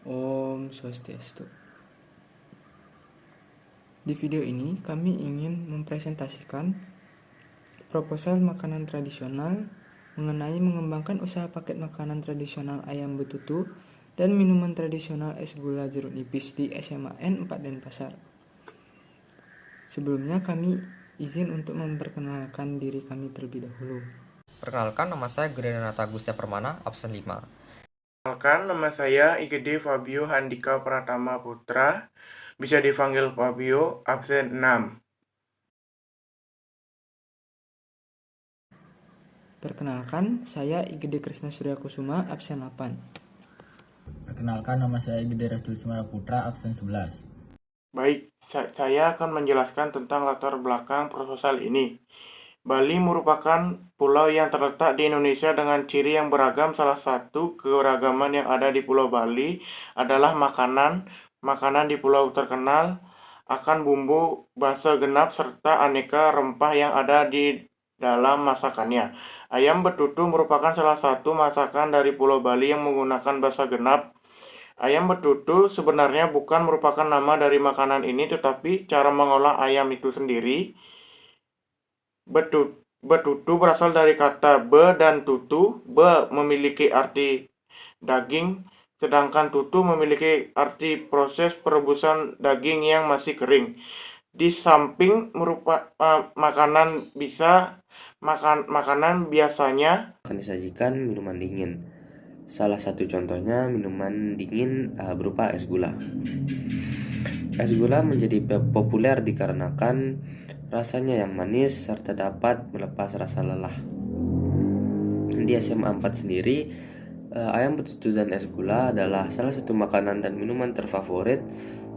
Om Swastiastu. Di video ini kami ingin mempresentasikan proposal makanan tradisional mengenai mengembangkan usaha paket makanan tradisional ayam betutu dan minuman tradisional es gula jeruk nipis di SMA N 4 Denpasar. Sebelumnya kami izin untuk memperkenalkan diri kami terlebih dahulu. Perkenalkan, nama saya Grenata Agustia Permana, absen 5. Perkenalkan, nama saya IGD Fabio Handika Pratama Putra, bisa dipanggil Fabio, absen 6. Perkenalkan, saya IGD Krisna Surya Kusuma, absen 8. Perkenalkan, nama saya IGD Restu Sumara Putra, absen 11. Baik, saya akan menjelaskan tentang latar belakang proposal ini. Bali merupakan pulau yang terletak di Indonesia dengan ciri yang beragam. Salah satu keberagaman yang ada di Pulau Bali adalah makanan. Makanan di pulau terkenal akan bumbu basa genap serta aneka rempah yang ada di dalam masakannya. Ayam betutu merupakan salah satu masakan dari Pulau Bali yang menggunakan basa genap. Ayam betutu sebenarnya bukan merupakan nama dari makanan ini, tetapi cara mengolah ayam itu sendiri. Betutu berasal dari kata be dan tutu. Be memiliki arti daging, sedangkan tutu memiliki arti proses perebusan daging yang masih kering. Di samping makanan biasanya akan disajikan minuman dingin. Salah satu contohnya minuman dingin berupa es gula. Es gula menjadi populer dikarenakan rasanya yang manis serta dapat melepas rasa lelah. Di SMA 4 sendiri, ayam betutu dan es gula adalah salah satu makanan dan minuman terfavorit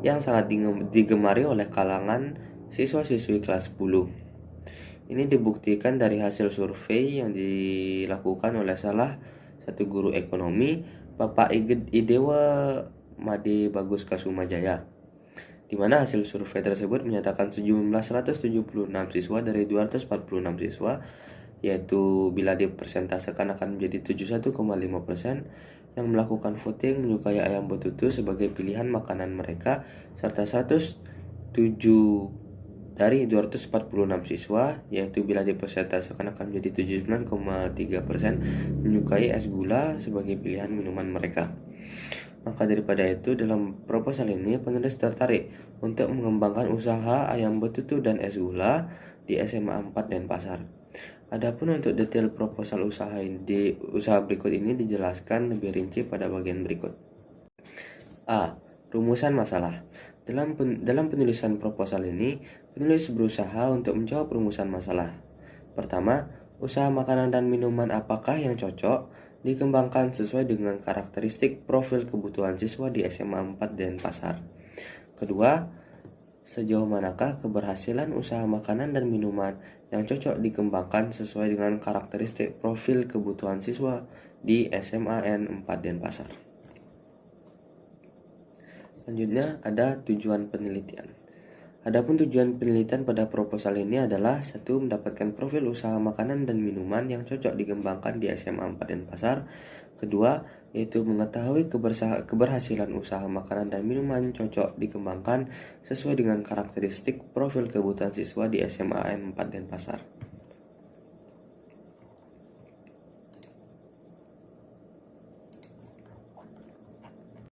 yang sangat digemari oleh kalangan siswa-siswi kelas 10. Ini dibuktikan dari hasil survei yang dilakukan oleh salah satu guru ekonomi, Bapak Idewa Made Bagus Kasumajaya, di mana hasil survei tersebut menyatakan sejumlah 176 siswa dari 246 siswa, yaitu bila dipersentasekan akan menjadi 71,5%, yang melakukan voting menyukai ayam betutu sebagai pilihan makanan mereka, serta 107 dari 246 siswa, yaitu bila dipersentasekan akan menjadi 79,3%, menyukai es gula sebagai pilihan minuman mereka. Maka daripada itu, dalam proposal ini penulis tertarik untuk mengembangkan usaha ayam betutu dan es gula di SMA 4 Denpasar. Adapun untuk detail proposal usaha berikut ini dijelaskan lebih rinci pada bagian berikut. A. Rumusan masalah. Dalam penulisan proposal ini, penulis berusaha untuk menjawab rumusan masalah. Pertama, usaha makanan dan minuman apakah yang cocok dikembangkan sesuai dengan karakteristik profil kebutuhan siswa di SMA 4 Denpasar. Kedua, sejauh manakah keberhasilan usaha makanan dan minuman yang cocok dikembangkan sesuai dengan karakteristik profil kebutuhan siswa di SMA N 4 Denpasar. Selanjutnya ada tujuan penelitian. Adapun tujuan penelitian pada proposal ini adalah: 1. Mendapatkan profil usaha makanan dan minuman yang cocok dikembangkan di SMA 4 Denpasar. Kedua, yaitu mengetahui keberhasilan usaha makanan dan minuman cocok dikembangkan sesuai dengan karakteristik profil kebutuhan siswa di SMA N 4 Denpasar.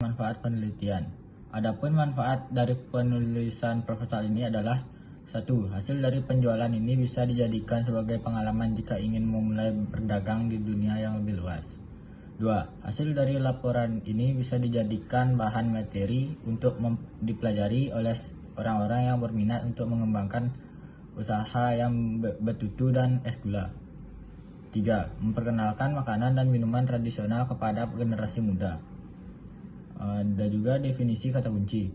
Manfaat penelitian. Adapun manfaat dari penulisan proposal ini adalah: 1. Hasil dari penjualan ini bisa dijadikan sebagai pengalaman jika ingin memulai berdagang di dunia yang lebih luas. 2. Hasil dari laporan ini bisa dijadikan bahan materi untuk dipelajari oleh orang-orang yang berminat untuk mengembangkan usaha yang betutu dan es gula. 3. Memperkenalkan makanan dan minuman tradisional kepada generasi muda. Ada juga definisi kata kunci.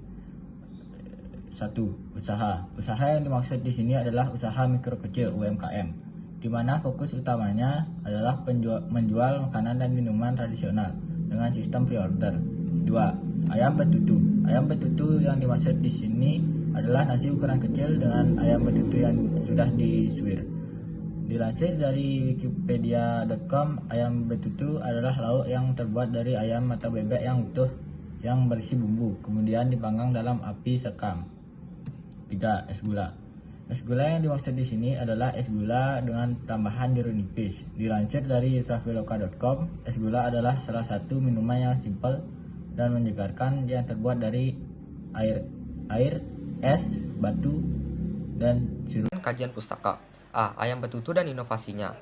1. Usaha. Usaha yang dimaksud di sini adalah usaha mikro kecil (UMKM), di mana fokus utamanya adalah menjual makanan dan minuman tradisional dengan sistem pre-order. 2. Ayam betutu. Ayam betutu yang dimaksud di sini adalah nasi ukuran kecil dengan ayam betutu yang sudah disuir. Dilansir dari wikipedia.com, ayam betutu adalah lauk yang terbuat dari ayam atau bebek yang utuh yang berisi bumbu, kemudian dipanggang dalam api sekam. 3. Es gula. Es gula yang dimaksud di sini adalah es gula dengan tambahan jeruk nipis. Dilansir dari traveloka.com, es gula adalah salah satu minuman yang simpel dan menyegarkan yang terbuat dari air, es, batu, dan sirup. Kajian pustaka. A. Ayam betutu dan inovasinya.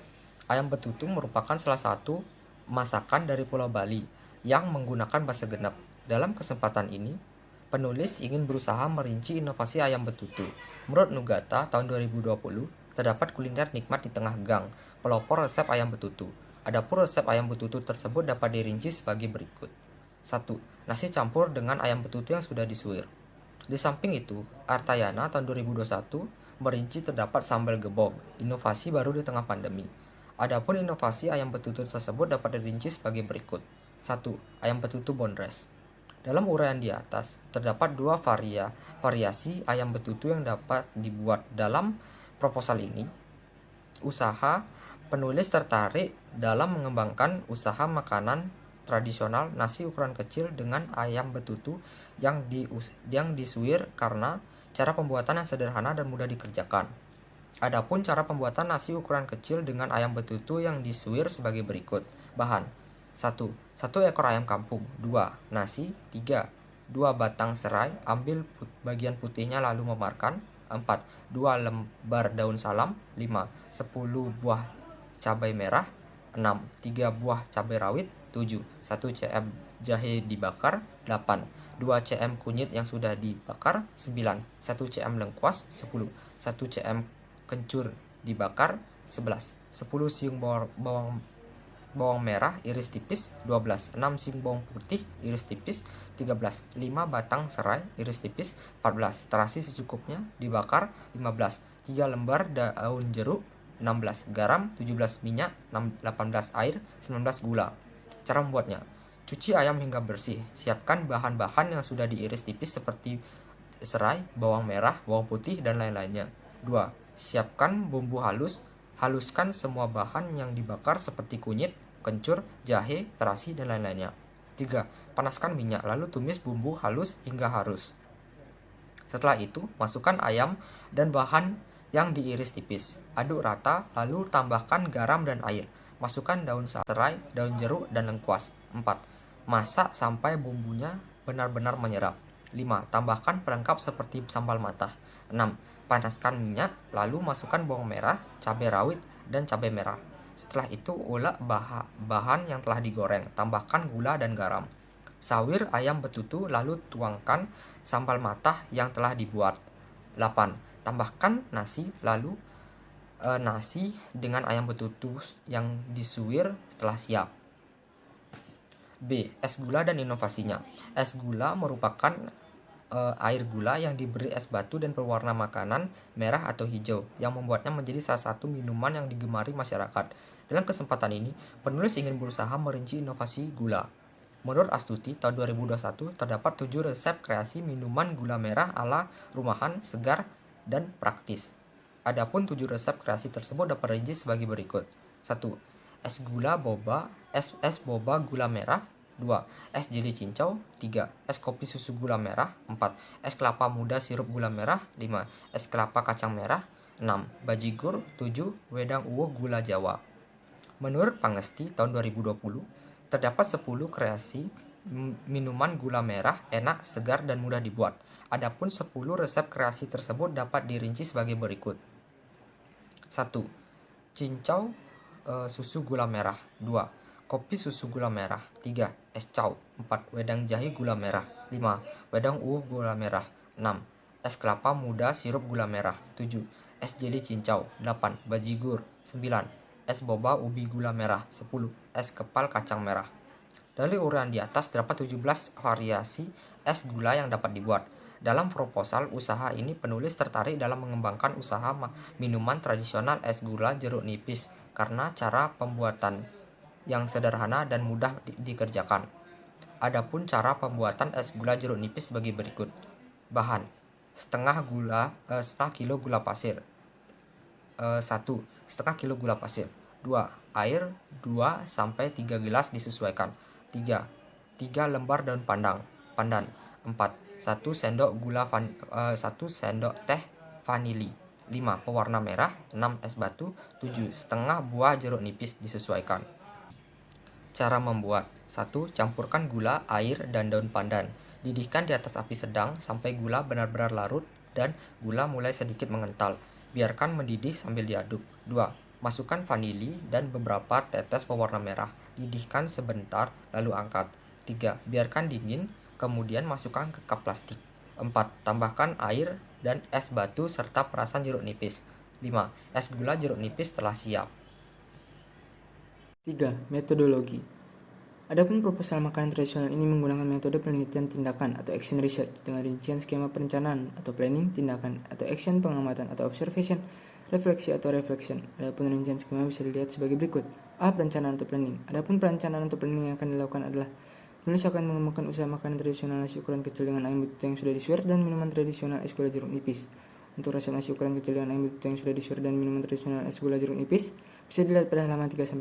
Ayam betutu merupakan salah satu masakan dari Pulau Bali yang menggunakan bahasa genep. Dalam kesempatan ini, penulis ingin berusaha merinci inovasi ayam betutu. Menurut Nugata tahun 2020, terdapat kuliner nikmat di tengah gang, pelopor resep ayam betutu. Adapun resep ayam betutu tersebut dapat dirinci sebagai berikut. 1. Nasi campur dengan ayam betutu yang sudah disuir. Di samping itu, Artayana tahun 2021 merinci terdapat sambal gebog, inovasi baru di tengah pandemi. Adapun inovasi ayam betutu tersebut dapat dirinci sebagai berikut. 1. Ayam betutu boneless. Dalam uraian di atas, terdapat dua variasi ayam betutu yang dapat dibuat. Dalam proposal ini, penulis tertarik dalam mengembangkan usaha makanan tradisional nasi ukuran kecil dengan ayam betutu yang disuir karena cara pembuatan yang sederhana dan mudah dikerjakan. Adapun cara pembuatan nasi ukuran kecil dengan ayam betutu yang disuir sebagai berikut. Bahan: 1 ekor ayam kampung. 2 nasi. 3 2 batang serai, ambil bagian putihnya lalu memarkan. 4 2 lembar daun salam. 5 10 buah cabai merah. 6 3 buah cabai rawit. 7 1 cm jahe dibakar. 8 2 cm kunyit yang sudah dibakar. 9 1 cm lengkuas. 10 1 cm kencur dibakar. 11 10 siung bawang merah iris tipis. 12 6 siung bawang putih iris tipis. 13 5 batang serai iris tipis. 14 terasi secukupnya dibakar. 15 3 lembar daun jeruk. 16 garam. 17 minyak. 18 air. 19 gula. Cara membuatnya: cuci ayam hingga bersih. Siapkan bahan-bahan yang sudah diiris tipis seperti serai, bawang merah, bawang putih, dan lain-lainnya. 2 siapkan bumbu halus. Haluskan semua bahan yang dibakar seperti kunyit, kencur, jahe, terasi, dan lain-lainnya. 3 panaskan minyak, lalu tumis bumbu halus hingga halus. Setelah itu, masukkan ayam dan bahan yang diiris tipis. Aduk rata, lalu tambahkan garam dan air. Masukkan daun serai, daun jeruk, dan lengkuas. 4 masak sampai bumbunya benar-benar menyerap. 5 tambahkan pelengkap seperti sambal matah. 6 panaskan minyak, lalu masukkan bawang merah, cabai rawit, dan cabai merah. Setelah itu, ulek bahan yang telah digoreng. Tambahkan gula dan garam. Sawir ayam betutu, lalu tuangkan sambal matah yang telah dibuat. 8 tambahkan nasi, lalu nasi dengan ayam betutu yang disuir setelah siap. B. Es gula dan inovasinya. Es gula merupakan air gula yang diberi es batu dan pewarna makanan merah atau hijau yang membuatnya menjadi salah satu minuman yang digemari masyarakat. Dalam kesempatan ini, penulis ingin berusaha merinci inovasi gula. Menurut Astuti, tahun 2021 terdapat 7 resep kreasi minuman gula merah ala rumahan, segar, dan praktis. Adapun 7 resep kreasi tersebut dapat dirinci sebagai berikut. 1. Es gula boba, es boba gula merah. 2. Es jeli cincau. 3. Es kopi susu gula merah. 4. Es kelapa muda sirup gula merah. 5. Es kelapa kacang merah. 6. Bajigur. 7. Wedang uwuh gula Jawa. Menurut Pangesti tahun 2020, terdapat 10 kreasi minuman gula merah enak, segar, dan mudah dibuat. Adapun 10 resep kreasi tersebut dapat dirinci sebagai berikut. 1. Cincau susu gula merah. 2. Kopi susu gula merah. 3. Es cau. 4. Wedang jahe gula merah. 5. Wedang uwuh gula merah. 6. Es kelapa muda sirup gula merah. 7. Es jeli cincau. 8. Bajigur. 9. Es boba ubi gula merah. 10. Es kepal kacang merah. Dari uraian di atas terdapat 17 variasi es gula yang dapat dibuat. Dalam proposal usaha ini, penulis tertarik dalam mengembangkan usaha minuman tradisional es gula jeruk nipis karena cara pembuatan yang sederhana dan mudah dikerjakan. Adapun cara pembuatan es gula jeruk nipis sebagai berikut. Bahan: setengah kilo gula pasir. 1. Setengah kilo gula pasir. 2. Air 2-3 gelas disesuaikan. 3 lembar daun pandan. 4 pandan. 4. 1 sendok gula 1 sendok teh vanili. 5. Pewarna merah. 6. Es batu. 7. Setengah buah jeruk nipis disesuaikan. Cara membuat. 1. Campurkan gula, air, dan daun pandan. Didihkan di atas api sedang sampai gula benar-benar larut dan gula mulai sedikit mengental. Biarkan mendidih sambil diaduk. 2. Masukkan vanili dan beberapa tetes pewarna merah. Didihkan sebentar lalu angkat. 3. Biarkan dingin, kemudian masukkan ke cup plastik. 4. Tambahkan air dan es batu serta perasan jeruk nipis. 5. Es gula jeruk nipis telah siap. 3. Metodologi. Adapun proposal makanan tradisional ini menggunakan metode penelitian tindakan atau action research dengan rincian skema perencanaan atau planning, tindakan atau action, pengamatan atau observation, refleksi atau reflection. Adapun rincian skema bisa dilihat sebagai berikut. A. Perencanaan atau planning. Adapun perencanaan atau planning yang akan dilakukan adalah penulis akan mengembangkan usaha makanan tradisional nasi ukuran kecil dengan ayam betutu yang sudah disuir dan minuman tradisional es gula jeruk nipis. Untuk resep nasi ukuran kecil dengan ayam betutu yang sudah disuir dan minuman tradisional es gula jeruk nipis bisa dilihat pada halaman 3-6.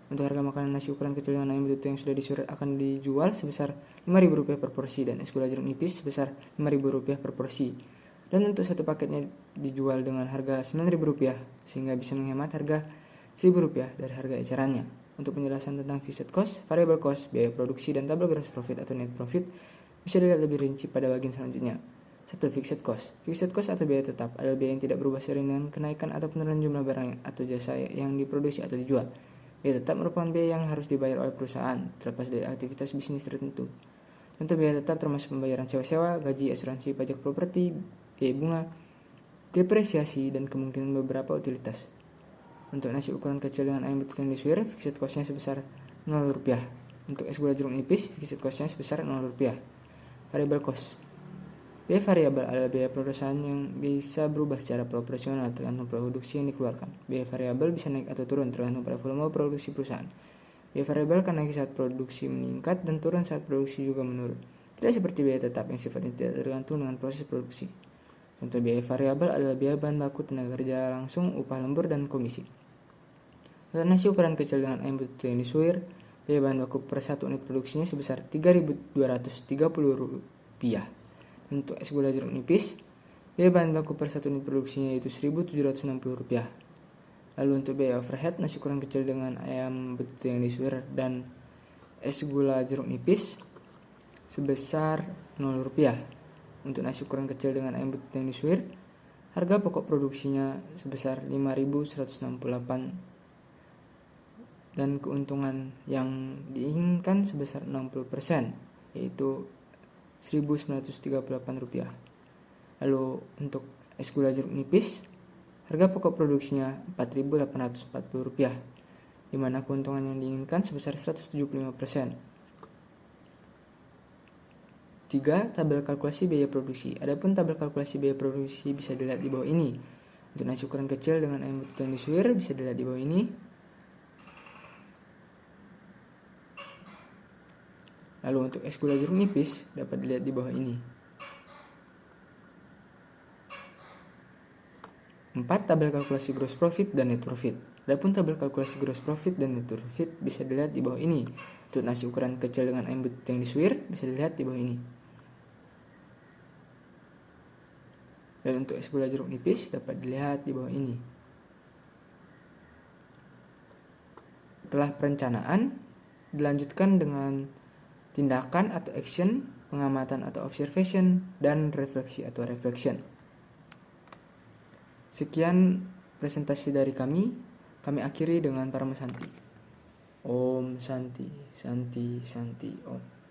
Untuk harga makanan nasi ukuran kecil dengan ayam betutu yang sudah disuir akan dijual sebesar Rp5.000 per porsi dan es gula jeruk nipis sebesar Rp5.000 per porsi. Dan untuk satu paketnya dijual dengan harga Rp9.000 sehingga bisa menghemat harga Rp1.000 dari harga ecerannya. Untuk penjelasan tentang fixed cost, variable cost, biaya produksi, dan tabel gross profit atau net profit bisa dilihat lebih rinci pada bagian selanjutnya. 1. Fixed cost. Fixed cost atau biaya tetap adalah biaya yang tidak berubah seiring dengan kenaikan atau penurunan jumlah barang atau jasa yang diproduksi atau dijual. Biaya tetap merupakan biaya yang harus dibayar oleh perusahaan, terlepas dari aktivitas bisnis tertentu. Contoh biaya tetap termasuk pembayaran sewa-sewa, gaji, asuransi, pajak properti, biaya bunga, depresiasi, dan kemungkinan beberapa utilitas. Untuk nasi ukuran kecil dengan ayam betutu yang disuir, fixed cost-nya sebesar Rp0. Untuk es gula jeruk nipis, fixed cost-nya sebesar Rp0. Variable cost. Biaya variabel adalah biaya perusahaan yang bisa berubah secara proporsional tergantung produksi yang dikeluarkan. Biaya variabel bisa naik atau turun tergantung pada volume produksi perusahaan. Biaya variabel akan naik saat produksi meningkat dan turun saat produksi juga menurun. Tidak seperti biaya tetap yang sifatnya tidak tergantung dengan proses produksi. Contoh biaya variabel adalah biaya bahan baku, tenaga kerja langsung, upah lembur, dan komisi. Untuk nasi ukuran kecil dengan ayam betutu yang disuir, biaya bahan baku per satu unit produksinya sebesar Rp3.230. Untuk es gula jeruk nipis, biaya bahan baku per satu unit produksinya yaitu Rp1.760. Lalu untuk biaya overhead nasi ukuran kecil dengan ayam betutu yang disuir dan es gula jeruk nipis sebesar Rp0. Untuk nasi ukuran kecil dengan ayam betutu yang disuir, harga pokok produksinya sebesar Rp5.168 dan keuntungan yang diinginkan sebesar 60%, yaitu Rp1.938. Lalu untuk es gula jeruk nipis, harga pokok produksinya Rp4.840, di mana keuntungan yang diinginkan sebesar 175%. 3. Tabel kalkulasi biaya produksi. Adapun tabel kalkulasi biaya produksi bisa dilihat di bawah ini. Untuk nasi ukuran kecil dengan ayam betutu yang disuir bisa dilihat di bawah ini. Lalu untuk es gula jeruk nipis dapat dilihat di bawah ini. 4. Tabel kalkulasi gross profit dan net profit. Adapun tabel kalkulasi gross profit dan net profit bisa dilihat di bawah ini. Untuk nasi ukuran kecil dengan ayam betutu yang disuir bisa dilihat di bawah ini. Dan untuk es gula jeruk nipis dapat dilihat di bawah ini. Setelah perencanaan, dilanjutkan dengan tindakan atau action, pengamatan atau observation, dan refleksi atau reflection. Sekian presentasi dari kami akhiri dengan Parama Santi. Om Santi, Santi, Santi, Om.